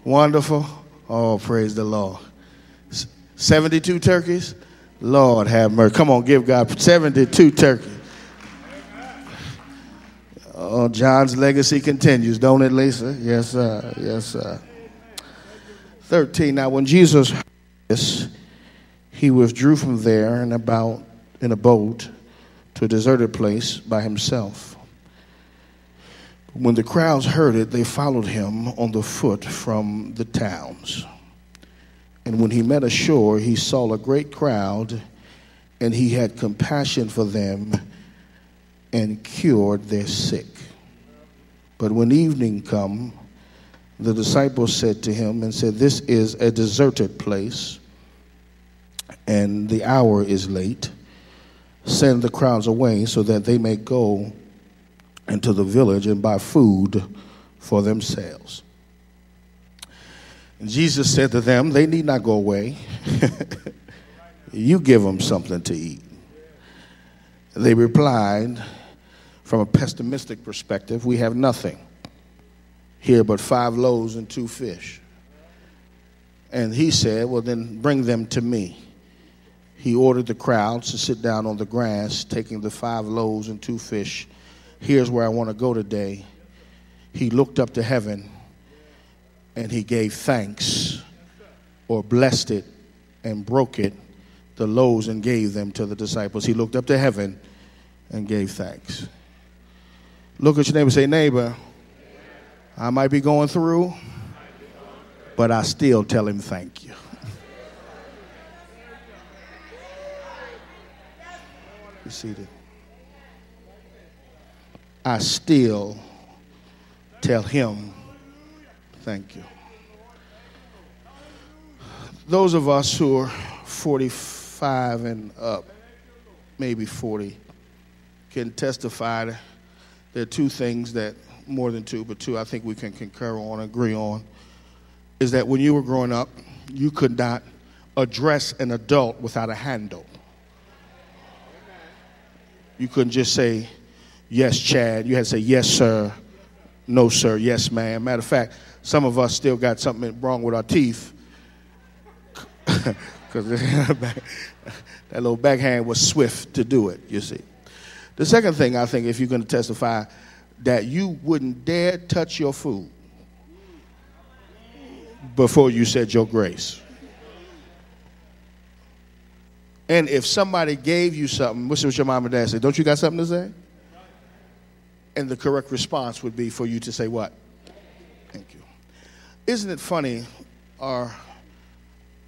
Wonderful. Oh, praise the Lord. 72 turkeys? Lord have mercy. Come on, give God 72 turkeys. Oh, John's legacy continues, don't it, Lisa? Yes, sir. Yes, sir. 13. Now, when Jesus heard this, he withdrew from there and about in a boat to a deserted place by himself. When the crowds heard it, they followed him on the foot from the towns. And when he met ashore, he saw a great crowd, and he had compassion for them and cured their sick. But when evening come, the disciples said to him and said, "This is a deserted place, and the hour is late. Send the crowds away so that they may go into the village and buy food for themselves." And Jesus said to them, "They need not go away. You give them something to eat." They replied, from a pessimistic perspective, "We have nothing here but 5 loaves and 2 fish. And he said, "Well, then bring them to me." He ordered the crowds to sit down on the grass, taking the 5 loaves and 2 fish. Here's where I want to go today. He looked up to heaven and he gave thanks, or blessed it and broke it, the loaves, and gave them to the disciples. He looked up to heaven and gave thanks. Look at your neighbor and say, "Neighbor, I might be going through, but I still tell him thank you." Be seated. I still tell him thank you. Those of us who are 45 and up, maybe 40, can testify. There are 2 things that, more than 2, but 2 I think we can concur on, agree on, is that when you were growing up, you could not address an adult without a handle. You couldn't just say, "Yes, Chad." You had to say, "Yes, sir," "No, sir," "Yes, ma'am." Matter of fact, some of us still got something wrong with our teeth because that little backhand was swift to do it, you see. The second thing, I think, if you're going to testify, that you wouldn't dare touch your food before you said your grace. And if somebody gave you something, what's what your mom and dad say? "Don't you got something to say?" And the correct response would be for you to say what? Thank you. Isn't it funny, our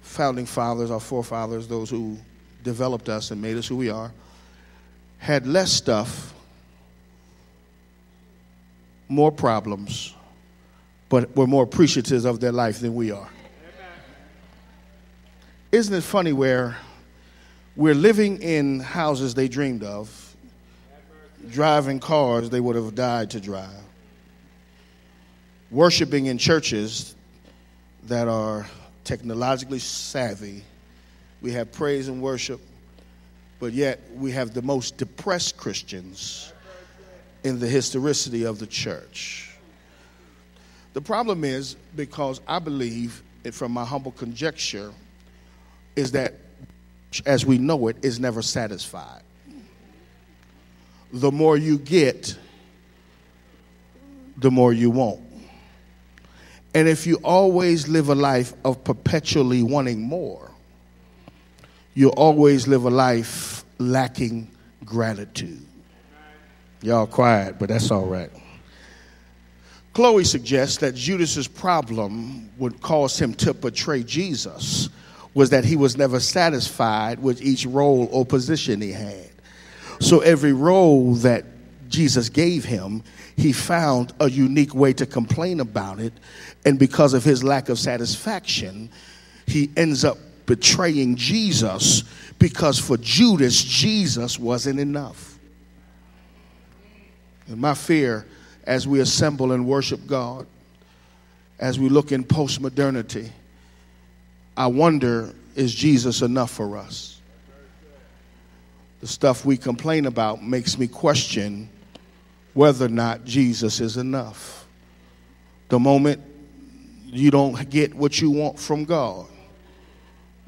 founding fathers, our forefathers, those who developed us and made us who we are, had less stuff, more problems, but were more appreciative of their life than we are. Isn't it funny where we're living in houses they dreamed of, driving cars they would have died to drive, worshiping in churches that are technologically savvy. We have praise and worship, but yet we have the most depressed Christians in the historicity of the church. The problem is, because I believe, from my humble conjecture, is that as we know it is never satisfied. The more you get, the more you want. And if you always live a life of perpetually wanting more, you'll always live a life lacking gratitude. Y'all quiet, but that's all right. Chloe suggests that Judas's problem would cause him to betray Jesus was that he was never satisfied with each role or position he had. So every role that Jesus gave him, he found a unique way to complain about it. And because of his lack of satisfaction, he ends up betraying Jesus, because for Judas, Jesus wasn't enough. And my fear as we assemble and worship God, as we look in postmodernity, I wonder, is Jesus enough for us? The stuff we complain about makes me question whether or not Jesus is enough. The moment you don't get what you want from God.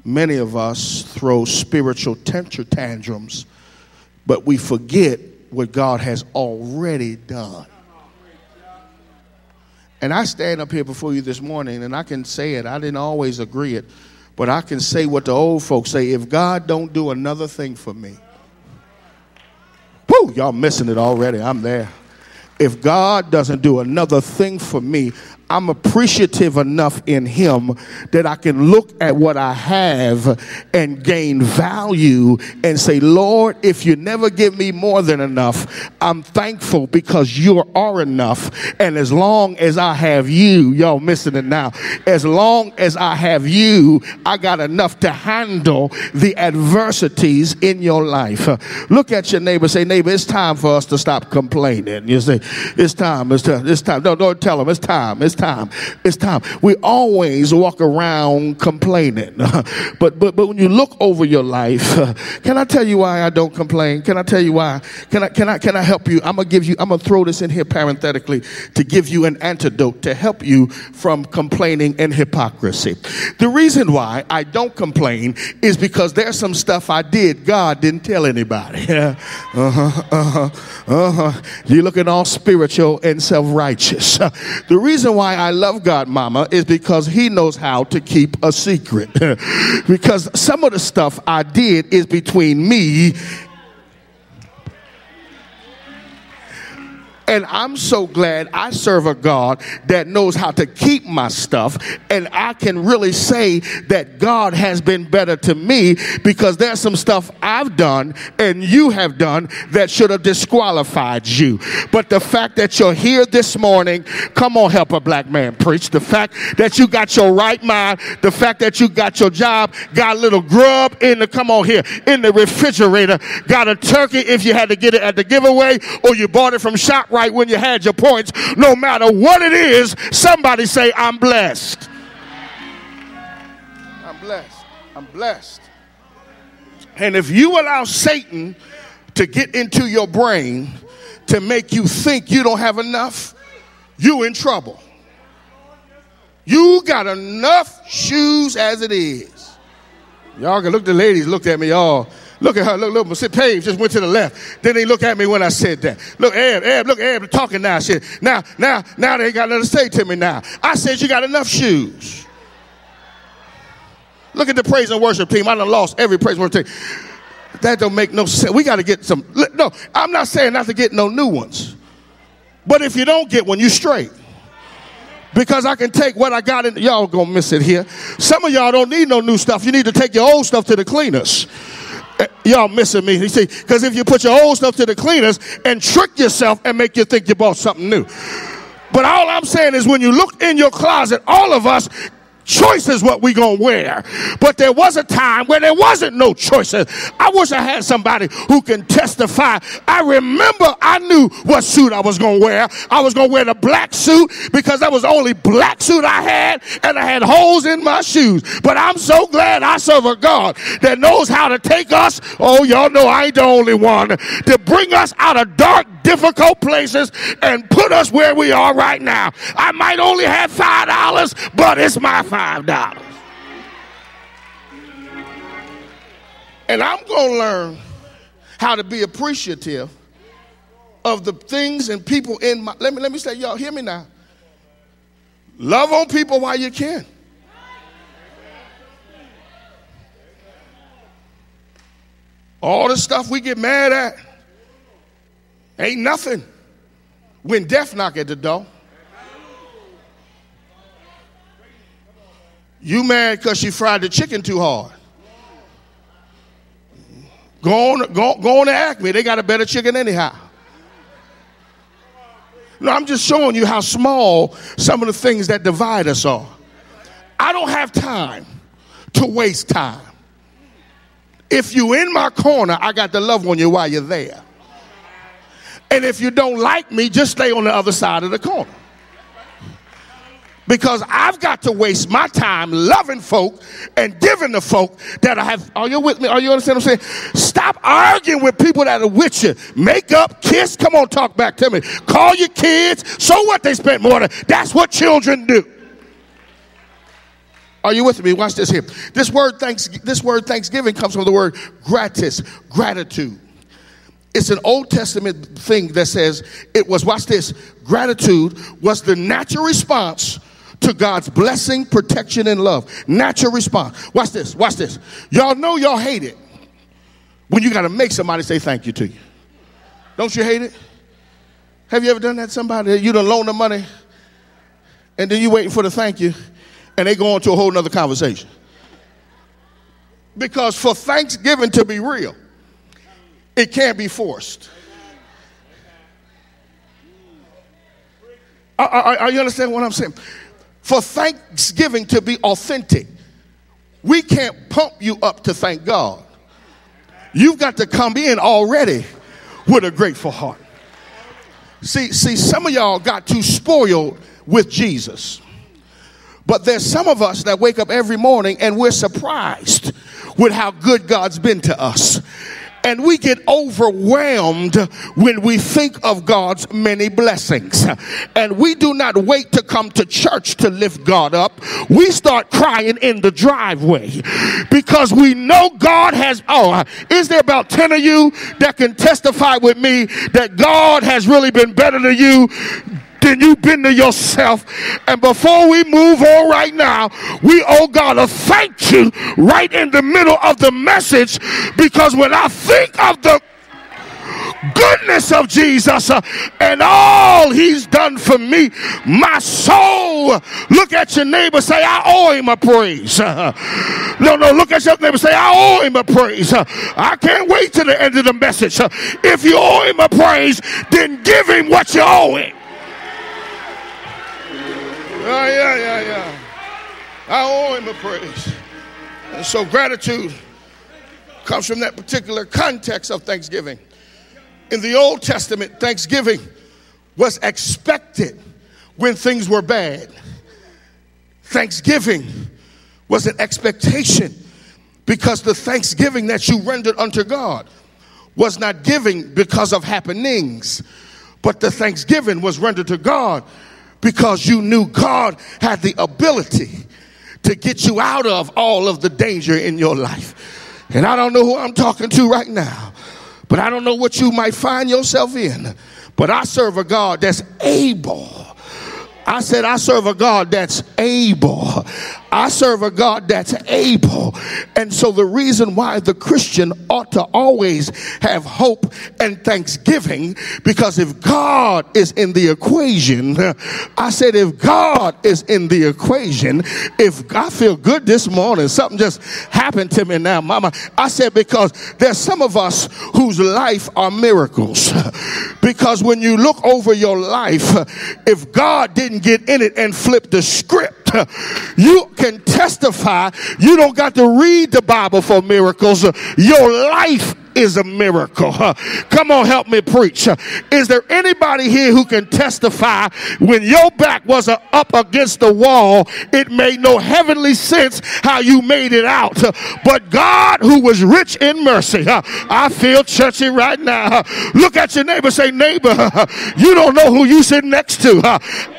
Many of us throw spiritual temper tantrums, but we forget what God has already done. And I stand up here before you this morning, and I can say it. I didn't always agree it, but I can say what the old folks say. If God don't do another thing for me, whoo, y'all missing it already. I'm there. If God doesn't do another thing for me, I'm appreciative enough in him that I can look at what I have and gain value and say, Lord, if you never give me more than enough, I'm thankful because you are enough. And as long as I have you, y'all missing it now, as long as I have you, I got enough to handle the adversities in your life. Look at your neighbor, say, neighbor, it's time for us to stop complaining. You say, it's time. No, don't tell them it's time. It's time. We always walk around complaining. But when you look over your life, can I tell you why I don't complain? Can I tell you why? Can I help you? I'm gonna throw this in here parenthetically to give you an antidote to help you from complaining and hypocrisy. The reason why I don't complain is because there's some stuff I did God didn't tell anybody. You're looking all spiritual and self-righteous. The reason why I love God, mama, is because he knows how to keep a secret. Because some of the stuff I did is between me. And I'm so glad I serve a God that knows how to keep my stuff. And I can really say that God has been better to me because there's some stuff I've done and you have done that should have disqualified you. But the fact that you're here this morning, come on, help a black man preach. The fact that you got your right mind, the fact that you got your job, got a little grub in the refrigerator, got a turkey if you had to get it at the giveaway or you bought it from ShopRite when you had your points. No matter what it is, somebody say, I'm blessed. I'm blessed. I'm blessed. And if you allow Satan to get into your brain to make you think you don't have enough, you in trouble. You got enough shoes as it is. Y'all can look, the ladies looked at me all. Look at her. Look. Paige just went to the left. Then they look at me when I said that. Look, Eb talking now. Shit. Now they got nothing to say to me now. I said you got enough shoes. Look at the praise and worship team. I done lost every praise and worship team. That don't make no sense. We got to get some. No, I'm not saying not to get no new ones. But if you don't get one, you straight. Because I can take what I got in. Y'all gonna miss it here. Some of y'all don't need no new stuff. You need to take your old stuff to the cleaners. Y'all missing me. You see, because if you put your old stuff to the cleaners and trick yourself and make you think you bought something new. But all I'm saying is when you look in your closet, all of us, choice is what we gonna wear. But there was a time where there wasn't no choices. I wish I had somebody who can testify. I remember I knew what suit I was gonna wear. I was gonna wear the black suit because that was the only black suit I had, and I had holes in my shoes. But I'm so glad I serve a God that knows how to take us, oh, y'all know I ain't the only one, to bring us out of dark, difficult places and put us where we are right now. I might only have $5, but it's my $5. And I'm going to learn how to be appreciative of the things and people in my, let me say, y'all hear me now. Love on people while you can. All the stuff we get mad at ain't nothing when death knock at the door. You mad because she fried the chicken too hard. Go on to Acme. They got a better chicken anyhow. No, I'm just showing you how small some of the things that divide us are. I don't have time to waste time. If you in my corner, I got to love on you while you're there. And if you don't like me, just stay on the other side of the corner. Because I've got to waste my time loving folk and giving the folk that I have. Are you with me? Are you understand what I'm saying? Stop arguing with people that are with you. Make up, kiss. Come on, talk back to me. Call your kids. So what, they spent more than. That's what children do. Are you with me? Watch this here. This word thanksgiving comes from the word gratis, gratitude. It's an Old Testament thing that says it was, watch this, gratitude was the natural response to God's blessing, protection, and love. Natural response. Watch this, watch this. Y'all know y'all hate it when you got to make somebody say thank you to you. Don't you hate it? Have you ever done that to somebody? You done loan them money, and then you waiting for the thank you, and they go on to a whole nother conversation. Because for Thanksgiving to be real, it can't be forced. Are you understand what I'm saying? For Thanksgiving to be authentic, we can't pump you up to thank God. You've got to come in already with a grateful heart. See, some of y'all got too spoiled with Jesus. But there's some of us that wake up every morning and we're surprised with how good God's been to us. And we get overwhelmed when we think of God's many blessings. And we do not wait to come to church to lift God up. We start crying in the driveway because we know God has, is there about 10 of you that can testify with me that God has really been better to you than you've been to yourself? And before we move on right now, we owe God a thank you right in the middle of the message, because when I think of the goodness of Jesus and all he's done for me, my soul, look at your neighbor, say, I owe him a praise. No, look at your neighbor, say, I owe him a praise. I can't wait till the end of the message. If you owe him a praise, then give him what you owe him. Yeah. I owe him a praise. And so gratitude comes from that particular context of Thanksgiving. In the Old Testament, Thanksgiving was expected when things were bad. Thanksgiving was an expectation because the thanksgiving that you rendered unto God was not giving because of happenings, but the thanksgiving was rendered to God because you knew God had the ability to get you out of all of the danger in your life. And I don't know who I'm talking to right now, but I don't know what you might find yourself in. But I serve a God that's able. I said I serve a God that's able. I serve a God that's able. And so the reason why the Christian ought to always have hope and thanksgiving, because if God is in the equation, I said if God is in the equation, if I feel good this morning, something just happened to me now, mama. I said because there's some of us whose life are miracles. Because when you look over your life, if God didn't get in it and flip the script, you can testify. You don't got to read the Bible for miracles. Your life is a miracle. Come on, help me preach. Is there anybody here who can testify when your back was up against the wall, it made no heavenly sense how you made it out, but God, who was rich in mercy, I feel churchy right now. Look at your neighbor, say, neighbor, you don't know who you sit next to.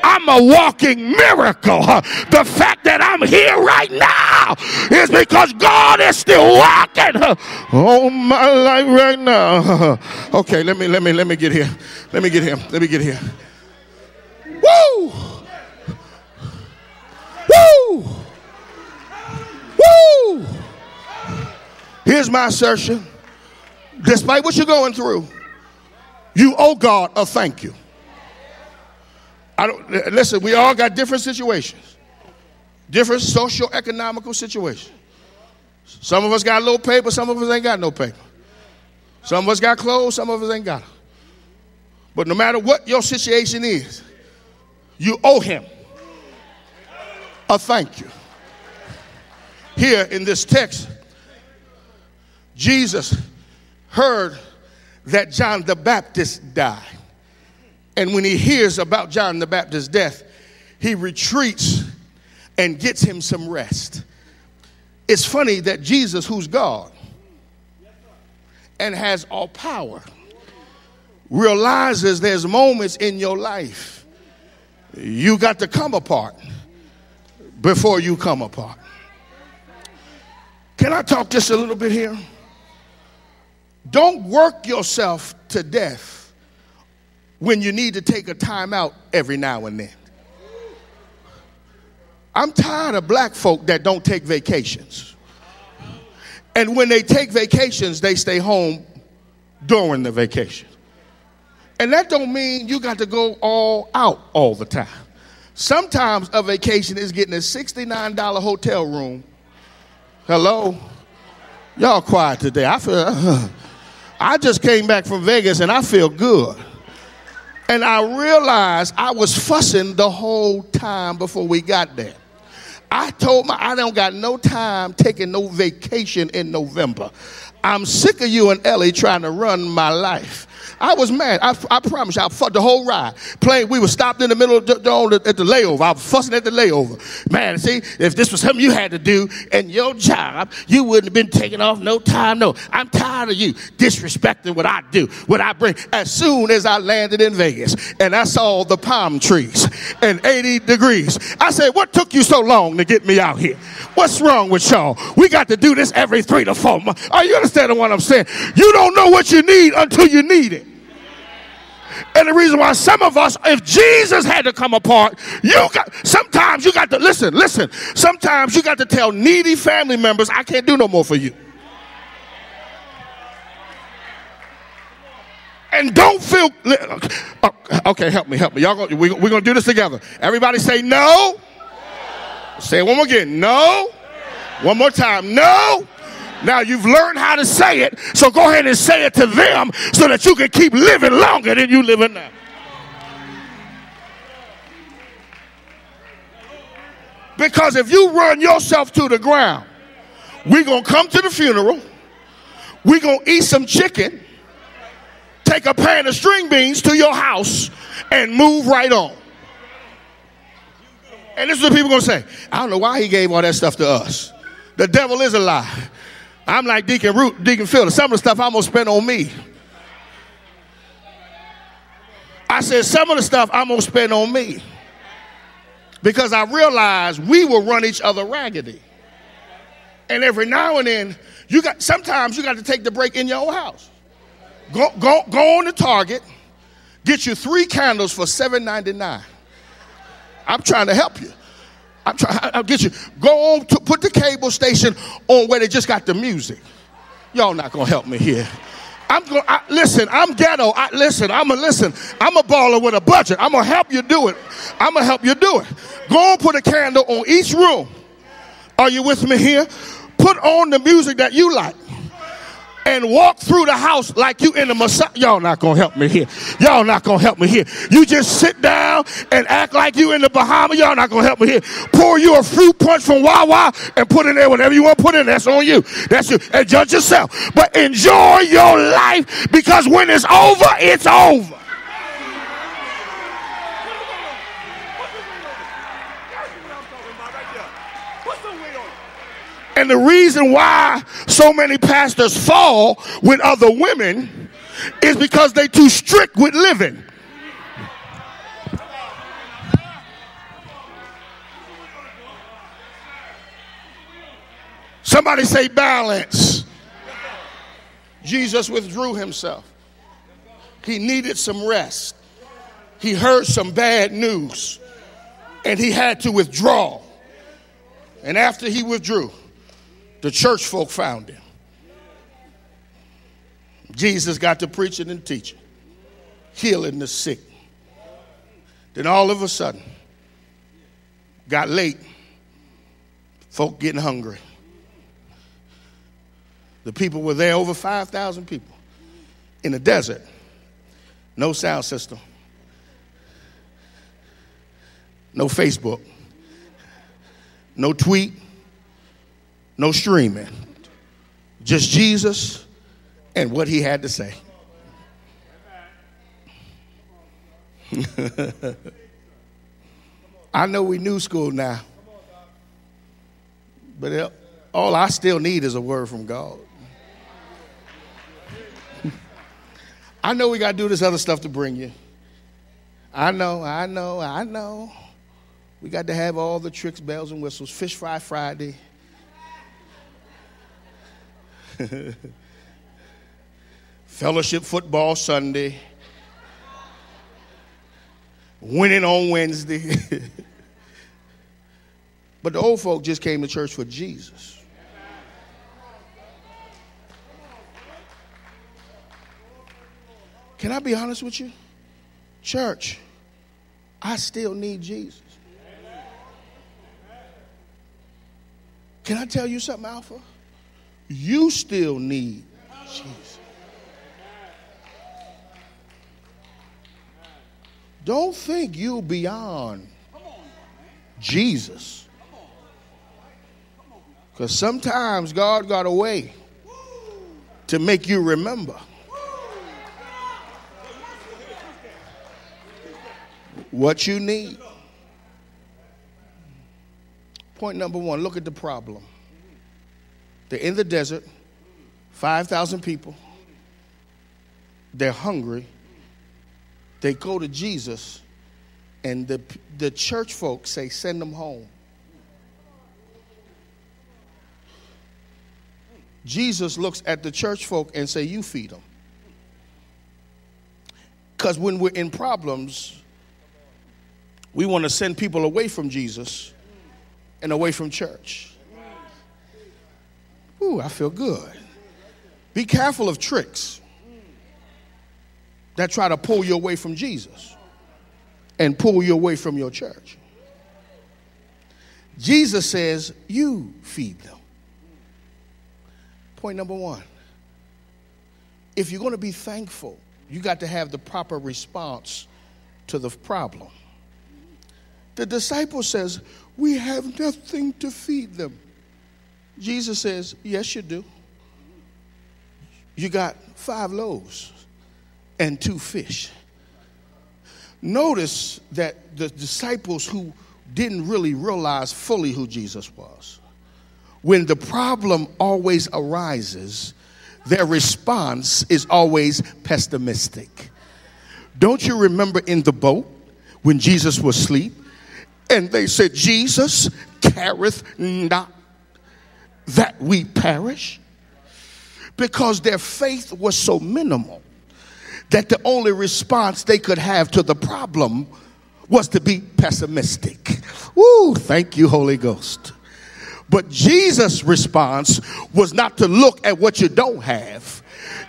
I'm a walking miracle. The fact that I'm here right now is because God is still walking on my life right now. Okay, let me get here. Let me get here. Woo! Woo! Woo! Here's my assertion. Despite what you're going through, you owe God a thank you. Listen, we all got different situations, different socio-economical situations. Some of us got a little paper, some of us ain't got no paper. Some of us got clothes, some of us ain't got them. But no matter what your situation is, you owe him a thank you. Here in this text, Jesus heard that John the Baptist died. And when he hears about John the Baptist's death, he retreats and gets him some rest. It's funny that Jesus, who's God and has all power, realizes there's moments in your life you got to come apart before you come apart. Can I talk just a little bit here? Don't work yourself to death when you need to take a time out every now and then. I'm tired of black folk that don't take vacations. And when they take vacations, they stay home during the vacation. And that don't mean you got to go all out all the time. Sometimes a vacation is getting a $69 hotel room. Hello? Y'all quiet today. I just came back from Vegas and I feel good. And I realized I was fussing the whole time before we got there. I told I don't got no time taking no vacation in November. I'm sick of you and Ellie trying to run my life. I was mad. I promise you, I fucked the whole ride. We were stopped in the middle of at the layover. I was fussing at the layover. Man, see, if this was something you had to do in your job, you wouldn't have been taking off no time. No, I'm tired of you disrespecting what I do, what I bring. As soon as I landed in Vegas and I saw the palm trees and 80 degrees, I said, what took you so long to get me out here? What's wrong with y'all? We got to do this every 3 to 4 months. Are you understanding what I'm saying? You don't know what you need until you need it. And the reason why some of us, if Jesus had to come apart, sometimes you got to, listen, sometimes you got to tell needy family members, I can't do no more for you. And don't feel, okay, help me. Y'all, we're going to do this together. Everybody say no. Say it one more again, no. One more time, no. Now you've learned how to say it, so go ahead and say it to them so that you can keep living longer than you living now. Because if you run yourself to the ground, we're going to come to the funeral, we're going to eat some chicken, take a pan of string beans to your house, and move right on. And this is what people are going to say. I don't know why he gave all that stuff to us. The devil is a lie. I'm like Deacon Phil. Some of the stuff I'm going to spend on me. I said some of the stuff I'm going to spend on me. Because I realized we will run each other raggedy. And every now and then, sometimes you got to take the break in your own house. Go on to Target, get you 3 candles for $7.99. I'm trying to help you. I'll get you. Go on to put the cable station on where they just got the music. Y'all not gonna help me here. Listen, I'm ghetto. I'm a baller with a budget. I'm gonna help you do it. Go and put a candle on each room. Are you with me here? Put on the music that you like. And walk through the house like you in the Messiah. Y'all not going to help me here. You just sit down and act like you in the Bahamas. Y'all not going to help me here. Pour you a fruit punch from Wawa and put in there whatever you want to put in. That's on you. That's you. And judge yourself. But enjoy your life because when it's over, it's over. And the reason why so many pastors fall with other women is because they're too strict with living. Somebody say balance. Jesus withdrew himself. He needed some rest. He heard some bad news and he had to withdraw. And after he withdrew, the church folk found him. Jesus got to preaching and teaching, healing the sick. Then all of a sudden, got late, folk getting hungry. The people were there, over 5,000 people in the desert. No sound system. No Facebook. No tweet. No streaming, just Jesus and what he had to say. I know we new school now, but all I still need is a word from God. I know we got to do this other stuff to bring you. I know. We got to have all the tricks, bells, and whistles. Fish Fry Friday. Fellowship football Sunday. Winning on Wednesday. But the old folk just came to church for Jesus. Can I be honest with you? Church, I still need Jesus. Can I tell you something, Alpha? You still need Jesus. Don't think you're beyond Jesus. Because sometimes God got a way to make you remember what you need. Point number one, look at the problem. They're in the desert, 5,000 people. They're hungry. They go to Jesus, and the church folks say, send them home. Jesus looks at the church folk and say, you feed them. Because when we're in problems, we want to send people away from Jesus and away from church. Ooh, I feel good. Be careful of tricks that try to pull you away from Jesus and pull you away from your church. Jesus says, you feed them. Point number one, if you're going to be thankful, you got to have the proper response to the problem. The disciple says, we have nothing to feed them. Jesus says, yes, you do. You got 5 loaves and 2 fish. Notice that the disciples who didn't really realize fully who Jesus was, when the problem always arises, their response is always pessimistic. Don't you remember in the boat when Jesus was asleep and they said, Jesus, careth not that we perish? Because their faith was so minimal that the only response they could have to the problem was to be pessimistic. Woo, thank you, Holy Ghost. But Jesus' response was not to look at what you don't have.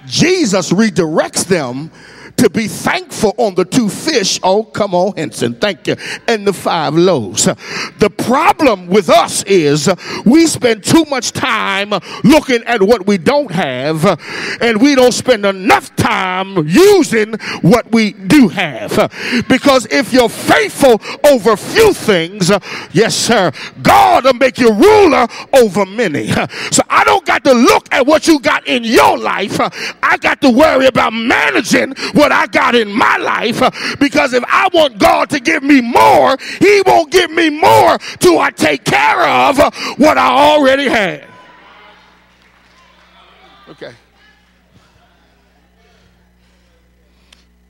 Jesus redirects them to be thankful on the 2 fish. Oh, come on, Henson, thank you. And the 5 loaves. The problem with us is we spend too much time looking at what we don't have, and we don't spend enough time using what we do have. Because if you're faithful over few things, yes, sir, God will make you ruler over many. So I don't got to look at what you got in your life. I got to worry about managing what I got in my life, because if I want God to give me more, he won't give me more till I take care of what I already had. Okay.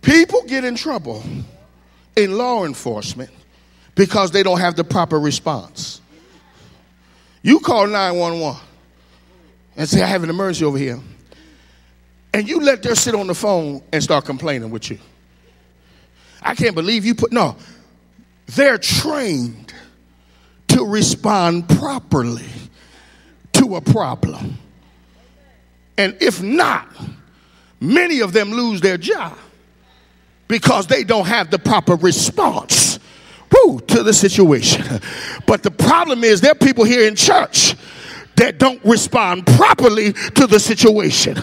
People get in trouble in law enforcement because they don't have the proper response. You call 911 and say, I have an emergency over here. And you let them sit on the phone and start complaining with you. I can't believe you no. They're trained to respond properly to a problem. And if not, many of them lose their job because they don't have the proper response to the situation. But the problem is there are people here in church that don't respond properly to the situation.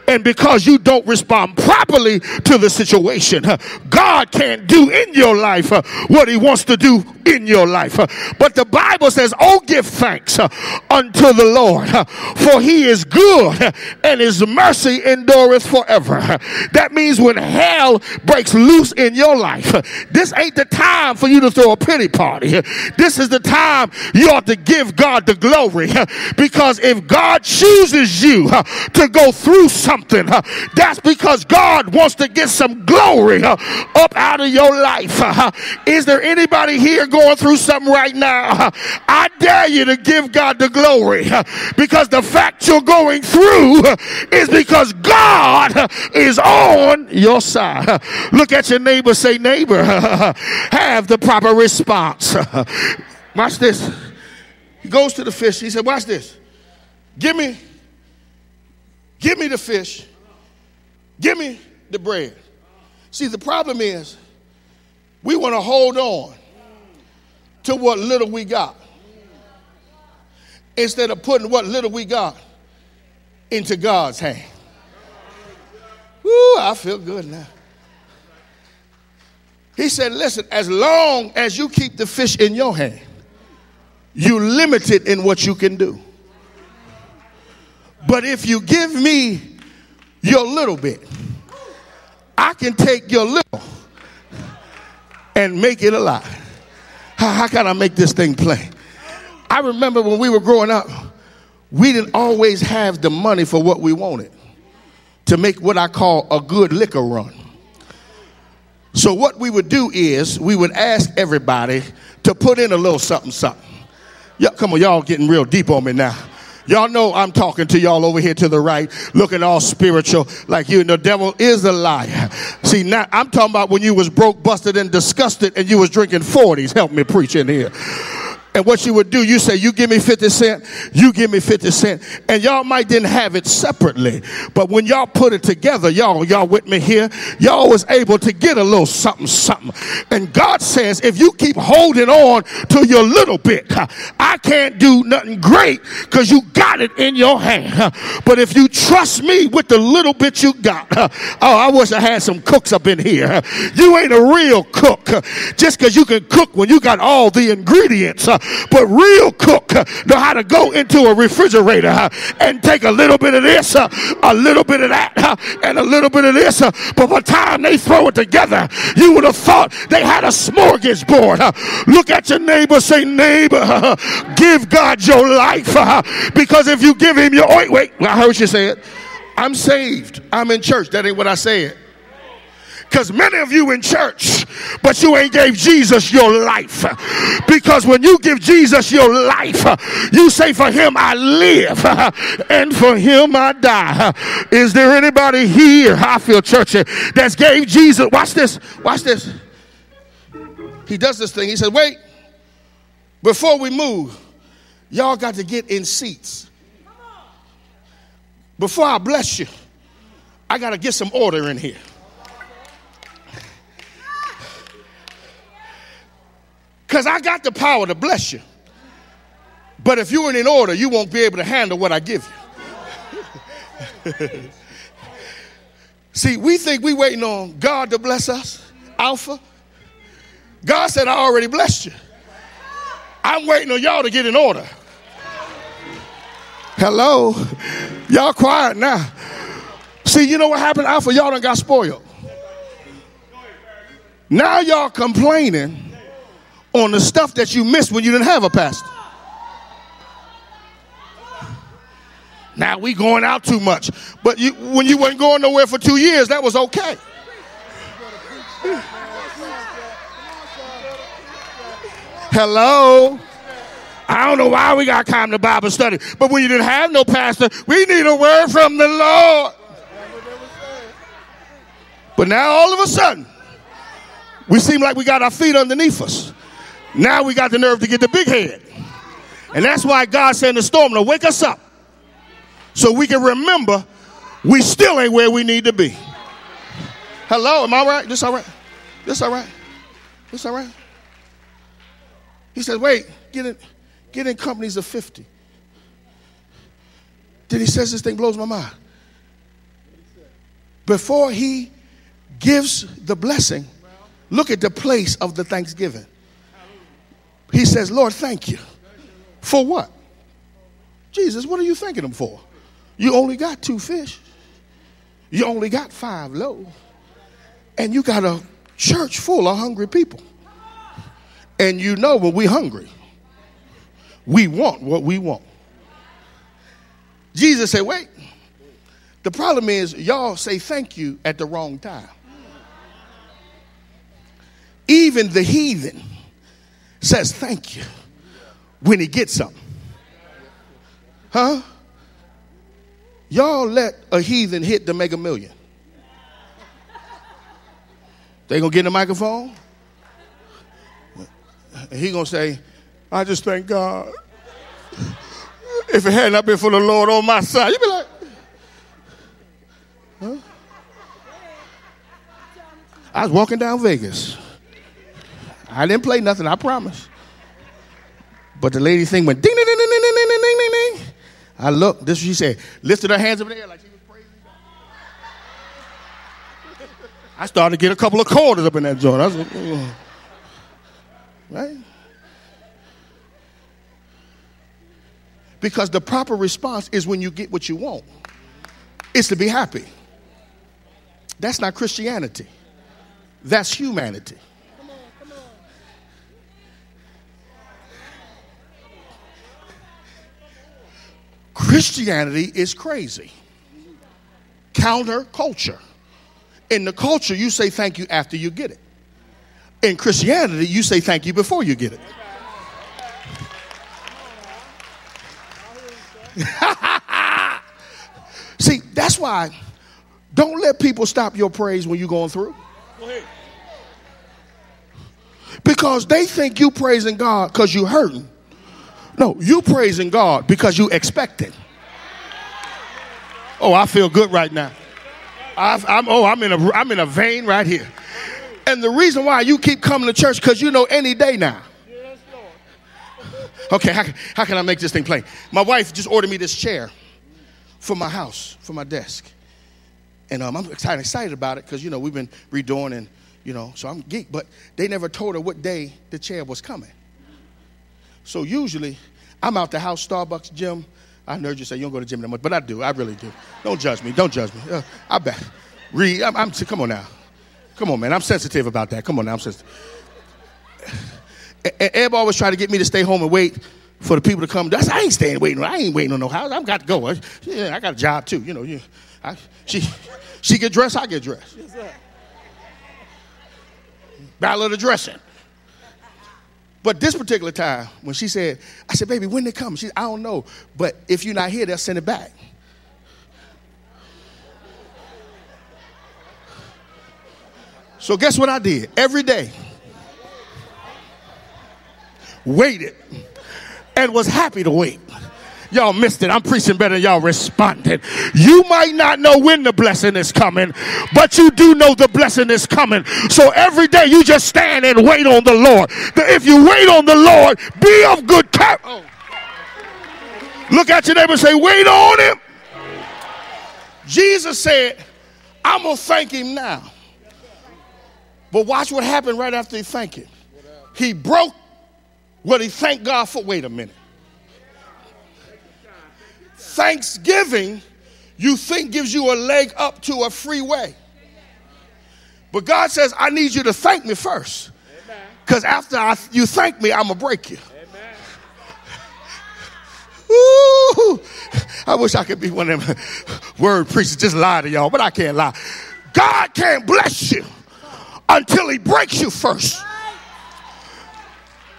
And because you don't respond properly to the situation, God can't do in your life what he wants to do in your life. But the Bible says, oh, give thanks unto the Lord, for he is good and his mercy endureth forever. That means when hell breaks loose in your life, this ain't the time for you to throw a pity party. This is the time you ought to give God the glory Because if God chooses you to go through something, that's because God wants to get some glory up out of your life. Is there anybody here going through something right now? I dare you to give God the glory, because the fact you're going through is because God is on your side. Look at your neighbor, say, neighbor, have the proper response. Watch this. He goes to the fish. He said, watch this. Give me the fish. Give me the bread. See, the problem is we want to hold on to what little we got instead of putting what little we got into God's hand. Woo, I feel good now. He said, listen, as long as you keep the fish in your hand, you're limited in what you can do. But if you give me your little bit, I can take your little and make it a lot. How can I make this thing play? I remember when we were growing up, we didn't always have the money for what we wanted to make what I call a good liquor run. So what we would do is we would ask everybody to put in a little something, something. Come on, y'all getting real deep on me now. Y'all know I'm talking to y'all over here to the right, looking all spiritual like you. And the devil is a liar. See, now I'm talking about when you was broke, busted, and disgusted, and you was drinking 40s. Help me preach in here. And what you would do, you say, you give me 50 cents, you give me 50 cents. And y'all might didn't have it separately. But when y'all put it together, y'all with me here, y'all was able to get a little something, something. And God says, if you keep holding on to your little bit, I can't do nothing great because you got it in your hand. But if you trust me with the little bit you got, oh, I wish I had some cooks up in here. You ain't a real cook just because you can cook when you got all the ingredients. But real cook know how to go into a refrigerator and take a little bit of this, a little bit of that, and a little bit of this. But by the time they throw it together, you would have thought they had a smorgasbord. Look at your neighbor, say, neighbor, give God your life. Because if you give him your wait, I heard you say it. I'm saved. I'm in church. That ain't what I said. Because many of you in church, but you ain't gave Jesus your life. Because when you give Jesus your life, you say, for him I live and for him I die. Is there anybody here, I feel churchy, that's gave Jesus, watch this, he does this thing. He said, wait, before we move, y'all got to get in seats. Before I bless you, I got to get some order in here. Because I got the power to bless you. But if you ain't in order, you won't be able to handle what I give you. See, we think we waiting on God to bless us. Alpha. God said, I already blessed you. I'm waiting on y'all to get in order. Hello? Y'all quiet now. See, you know what happened, Alpha? Y'all done got spoiled. Now y'all complaining on the stuff that you missed when you didn't have a pastor. Now we going out too much. But when you weren't going nowhere for 2 years, that was okay. Hello? I don't know why we got to come to Bible study. But when you didn't have no pastor, we need a word from the Lord. But now all of a sudden, we seem like we got our feet underneath us. Now we got the nerve to get the big head. And that's why God sent the storm to wake us up. So we can remember we still ain't where we need to be. Hello, am I right? This all right? This all right? This all right? He said, wait, get in companies of 50. Then he says this thing blows my mind. Before he gives the blessing, look at the place of the thanksgiving. He says, Lord, thank you. For what? Jesus, what are you thanking him for? You only got 2 fish. You only got 5 loaves. And you got a church full of hungry people. And you know when we're hungry, we want what we want. Jesus said, wait. The problem is y'all say thank you at the wrong time. Even the heathen says thank you when he gets something. Huh? Y'all let a heathen hit the Mega Million. They gonna get in the microphone? And he gonna say, I just thank God. If it had not been for the Lord on my side, you'd be like, huh? I was walking down Vegas. I didn't play nothing, I promise. But the lady thing went ding, ding, ding, ding, ding, ding, ding, ding, ding. I looked, this is what she said, lifted her hands up in the air like she was praising God. I started to get a couple of quarters up in that joint. I was like, right? Because the proper response is when you get what you want. It's to be happy. That's not Christianity. That's humanity. Come on. Christianity is crazy. Counter culture. In the culture, you say thank you after you get it. In Christianity, you say thank you before you get it. See, that's why don't let people stop your praise when you're going through. Because they think you praising God because you hurting. No, you praising God because you expecting. Oh, I feel good right now. I'm in a vein right here. And the reason why you keep coming to church because you know any day now. Okay, how can I make this thing plain? My wife just ordered me this chair for my house, for my desk. And I'm excited about it because, you know, we've been redoing and, you know, so I'm geek. But they never told her what day the chair was coming. So usually I'm out the house, Starbucks, gym. I heard you say you don't go to the gym that much, but I do. I really do. Don't judge me. I bet. Come on now. Come on, man. I'm sensitive about that. Come on now. I'm sensitive. Everybody always try to get me to stay home and wait for the people to come. I ain't staying waiting. I ain't waiting on no house. I've got to go. Yeah, I got a job too. You know, she get dressed, I get dressed. Yes, sir. Battle of the dressing. But this particular time, when she said, I said, baby, when they come? She said, I don't know. But if you're not here, they'll send it back. So guess what I did? Every day. Waited and was happy to wait. Y'all missed it. I'm preaching better than y'all responded. You might not know when the blessing is coming, but you do know the blessing is coming. So every day you just stand and wait on the Lord. If you wait on the Lord, be of good care. Oh. Look at your neighbor and say, wait on him. Jesus said, I'm going to thank him now. But watch what happened right after he thanked him. He broke what he thanked God for. Wait a minute. Thanksgiving, you think gives you a leg up to a freeway. But God says, I need you to thank me first. Because after you thank me, I'm going to break you. Ooh, I wish I could be one of them word preachers, just lie to y'all, but I can't lie. God can't bless you until he breaks you first.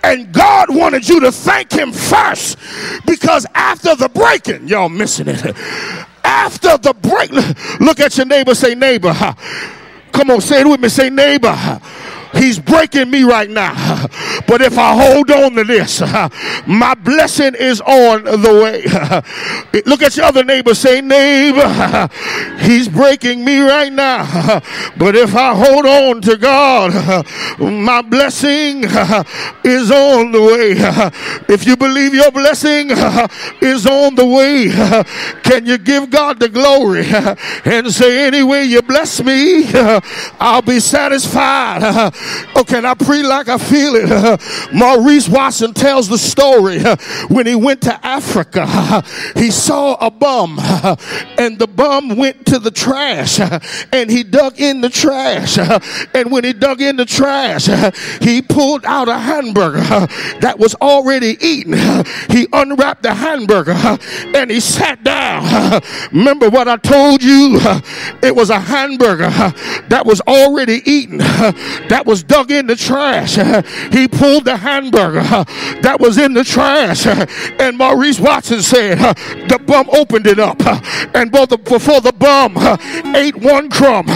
And God wanted you to thank him first, because after the breaking, y'all missing it. After the break, look at your neighbor, say neighbor. Come on, say it with me, say neighbor. He's breaking me right now. But if I hold on to this, my blessing is on the way. Look at your other neighbor, say neighbor. He's breaking me right now. But if I hold on to God, my blessing is on the way. If you believe your blessing is on the way, can you give God the glory and say, anyway you bless me, I'll be satisfied. Oh, can I preach like I feel it? Maurice Watson tells the story. When he went to Africa, he saw a bum, and the bum went to the trash, and he dug in the trash. And when he dug in the trash, he pulled out a hamburger that was already eaten. He unwrapped the hamburger, and he sat down. Remember what I told you? It was a hamburger that was already eaten, that was dug in the trash. He pulled the hamburger that was in the trash, and Maurice Watson said the bum opened it up, and before the bum ate one crumb,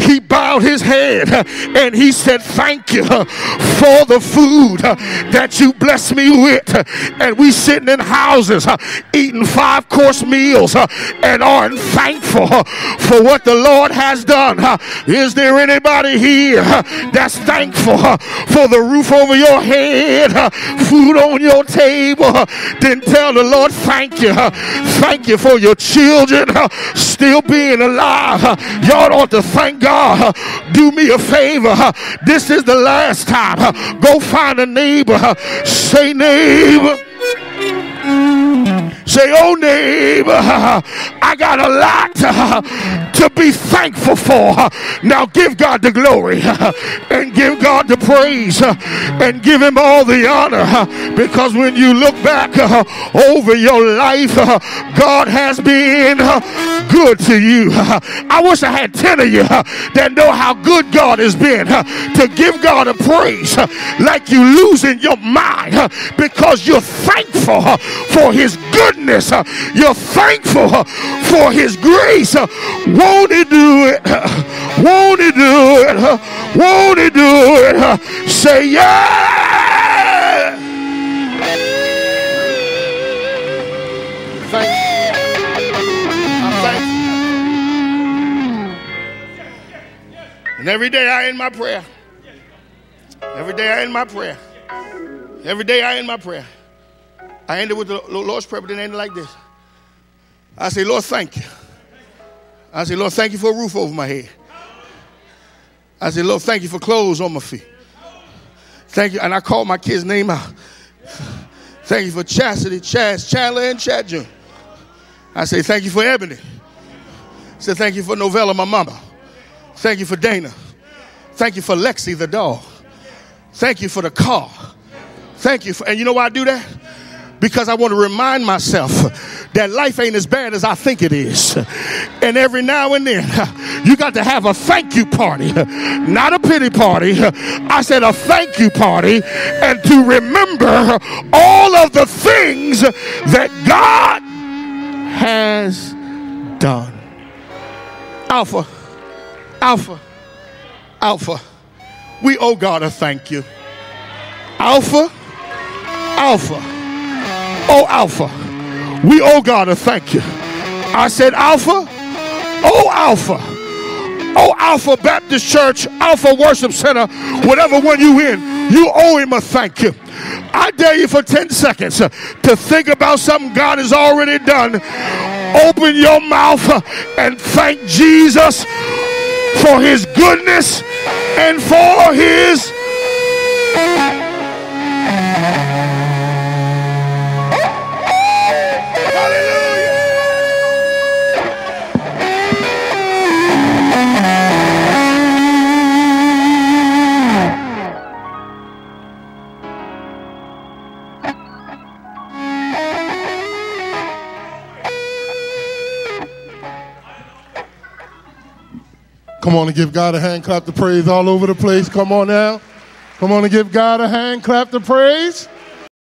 he bowed his head and he said, thank you for the food that you blessed me with. And we sitting in houses eating 5-course meals and aren't thankful for what the Lord has done. Is there anybody here that's thankful for the roof over your head, food on your table? Then tell the Lord, thank you. Thank you for your children still being alive. Y'all ought to thank God. Do me a favor. This is the last time. Go find a neighbor. Say, neighbor. Say, oh neighbor, I got a lot to be thankful for. Now give God the glory and give God the praise and give him all the honor, because when you look back over your life, God has been good to you. I wish I had 10 of you that know how good God has been, to give God a praise like you losing your mind because you're thankful for his goodness. You're thankful for his grace. Won't he do it? Won't he do it? Won't he do it? Say yeah. Thank you. I'm thankful. And every day I end my prayer. Every day I end my prayer. Every day I end my prayer. I ended with the Lord's Prayer, but then I ended like this. I say, Lord, thank you. I say, Lord, thank you for a roof over my head. I say, Lord, thank you for clothes on my feet. Thank you. And I called my kids' name out. Thank you for Chastity, Chaz, Chandler, and Chad Jr. I say, thank you for Ebony. I say, thank you for Novella, my mama. Thank you for Dana. Thank you for Lexi, the dog. Thank you for the car. Thank you for, and you know why I do that? Because I want to remind myself that life ain't as bad as I think it is. And every now and then, you got to have a thank you party, not a pity party. I said a thank you party, and to remember all of the things that God has done. Alpha, Alpha, Alpha. We owe God a thank you. Alpha, Alpha. Oh, Alpha, we owe God a thank you. I said, Alpha, oh, Alpha. Oh, Alpha Baptist Church, Alpha Worship Center, whatever one you in, you owe him a thank you. I dare you for 10 seconds to think about something God has already done. Open your mouth and thank Jesus for his goodness and for his... Come on and give God a hand clap to praise all over the place. Come on now. Come on and give God a hand clap to praise.